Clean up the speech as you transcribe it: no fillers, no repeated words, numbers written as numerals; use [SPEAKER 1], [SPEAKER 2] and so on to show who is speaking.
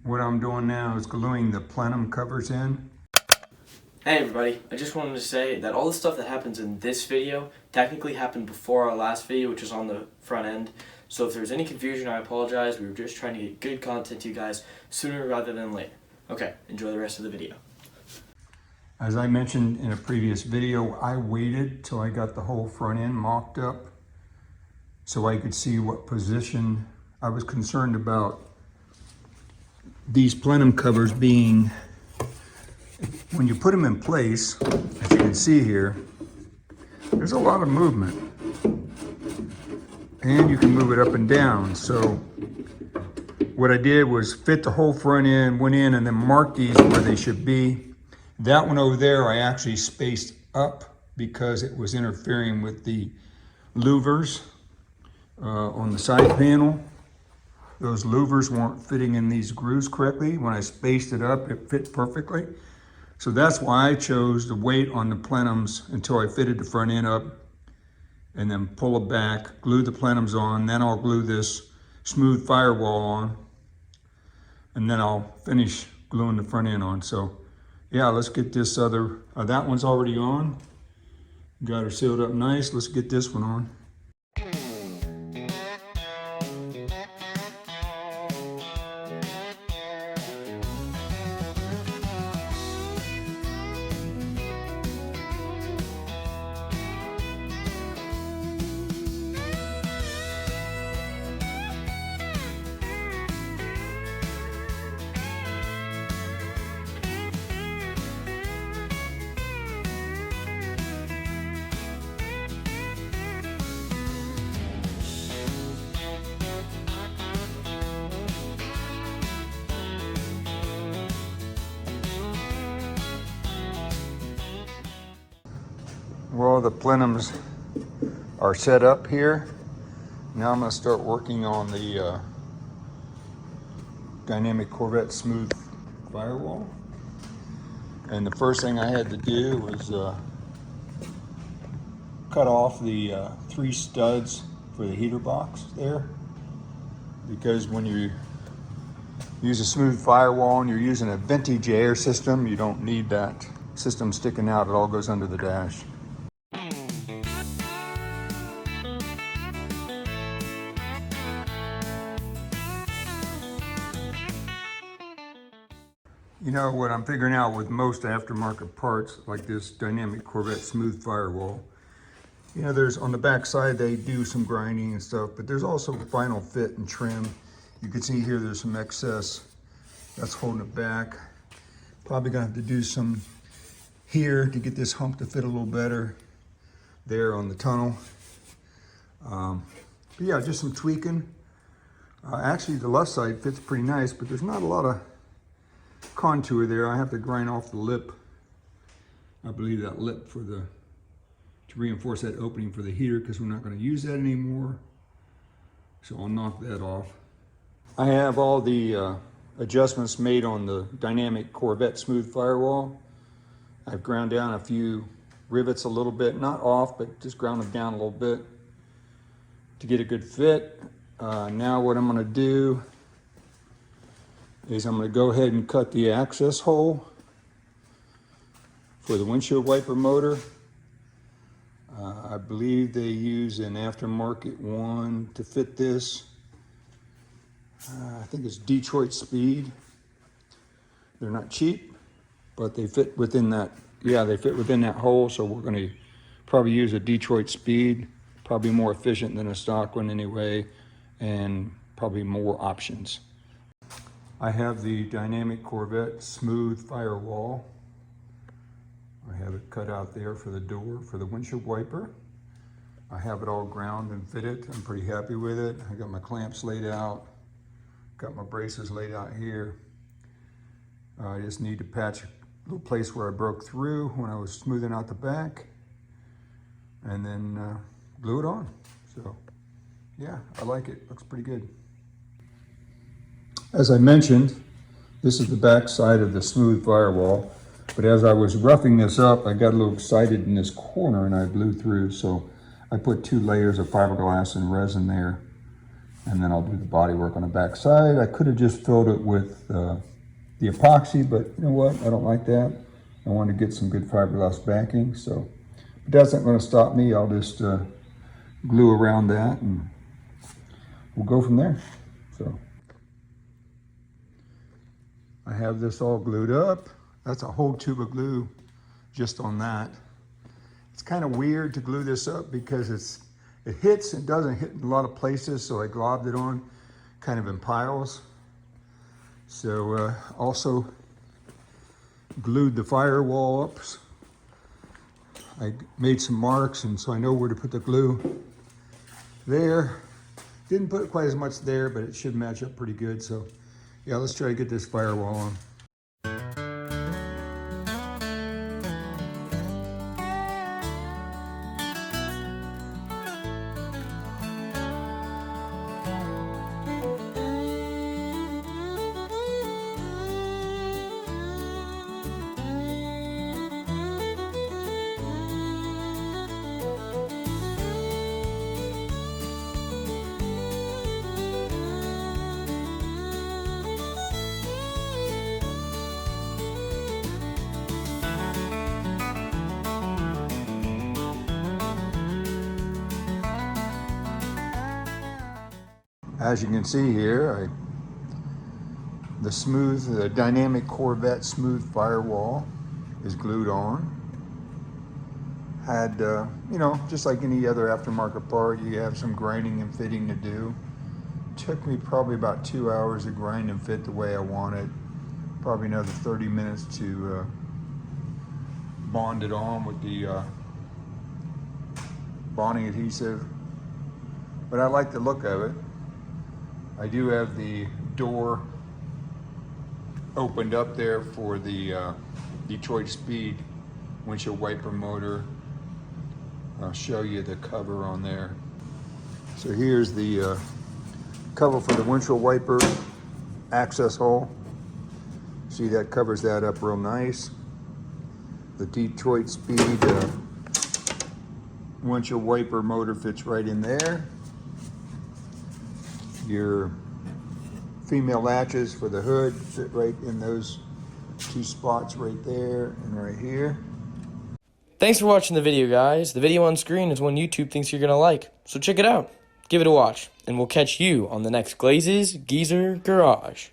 [SPEAKER 1] What I'm doing now is gluing the plenum covers in.
[SPEAKER 2] Hey everybody, I just wanted to say that all the stuff that happens in this video technically happened before our last video, which was on the front end. So if there's any confusion, I apologize. We were just trying to get good content to you guys sooner rather than later. Okay, enjoy the rest of the video.
[SPEAKER 1] As I mentioned in a previous video, I waited till I got the whole front end mocked up so I could see what position. I was concerned about these plenum covers being, when you put them in place, as you can see here, there's a lot of movement. And you can move it up and down. So what I did was fit the whole front end, went in and then marked these where they should be. That one over there I actually spaced up because it was interfering with the louvers on the side panel. Those louvers weren't fitting in these grooves correctly. When I spaced it up, it fit perfectly. So that's why I chose to wait on the plenums until I fitted the front end up and then pull it back, glue the plenums on, then I'll glue this smooth firewall on, and then I'll finish gluing the front end on. So yeah, let's get this other, that one's already on. Got her sealed up nice. Let's get this one on. Well, the plenums are set up here. Now I'm going to start working on the Dynamic Corvette Smooth Fire-Wall. And the first thing I had to do was cut off the 3 studs for the heater box there. Because when you use a smooth firewall and you're using a vintage air system, you don't need that system sticking out. It all goes under the dash. You know what I'm figuring out with most aftermarket parts like this Dynamic Corvette Smooth Fire-Wall, you know, there's on the back side they do some grinding and stuff, but there's also final fit and trim. You can see here there's some excess that's holding it back. Probably gonna have to do some here to get this hump to fit a little better there on the tunnel. But yeah, just some tweaking. Actually the left side fits pretty nice, but there's not a lot of contour there. I have to grind off the lip. I believe that lip for to reinforce that opening for the heater, because we're not going to use that anymore. So I'll knock that off. I have all the adjustments made on the Dynamic Corvette Smooth Fire-Wall. I've ground down a few rivets a little bit, not off, but just ground them down a little bit to get a good fit. Now what I'm going to do is I'm going to go ahead and cut the access hole for the windshield wiper motor. I believe they use an aftermarket one to fit this. I think it's Detroit Speed. They're not cheap, but they fit within that. Yeah, they fit within that hole, so we're going to probably use a Detroit Speed. Probably more efficient than a stock one anyway, and probably more options. I have the Dynamic Corvette Smooth Fire-Wall. I have it cut out there for the door, for the windshield wiper. I have it all ground and fitted. I'm pretty happy with it. I got my clamps laid out, got my braces laid out here. I just need to patch a little place where I broke through when I was smoothing out the back, and then glue it on. So yeah, I like it. Looks pretty good. As I mentioned, this is the back side of the Smooth Fire-Wall, but as I was roughing this up, I got a little excited in this corner and I blew through, so I put 2 layers of fiberglass and resin there. And then I'll do the body work on the back side. I could have just filled it with the epoxy, but you know what? I don't like that. I want to get some good fiberglass backing, so that's not going to stop me. I'll just glue around that and we'll go from there. So I have this all glued up. That's a whole tube of glue just on that. It's kind of weird to glue this up because it hits and doesn't hit in a lot of places, so I globbed it on kind of in piles. So also glued the firewall up. I made some marks, and so I know where to put the glue there. Didn't put quite as much there, but it should match up pretty good. So yeah, let's try to get this firewall on. As you can see here, the Dynamic Corvette Smooth Fire-Wall is glued on. Had, you know, just like any other aftermarket part, you have some grinding and fitting to do. Took me probably about 2 hours to grind and fit the way I wanted. Probably another 30 minutes to bond it on with the bonding adhesive. But I like the look of it. I do have the door opened up there for the Detroit Speed windshield wiper motor. I'll show you the cover on there. So here's the cover for the windshield wiper access hole. See, that covers that up real nice. The Detroit Speed windshield wiper motor fits right in there. Your female latches for the hood fit right in those two spots right there and right here.
[SPEAKER 2] Thanks for watching the video, guys. The video on screen is one YouTube thinks you're going to like, so check it out. Give it a watch, and we'll catch you on the next Glazes Geezer Garage.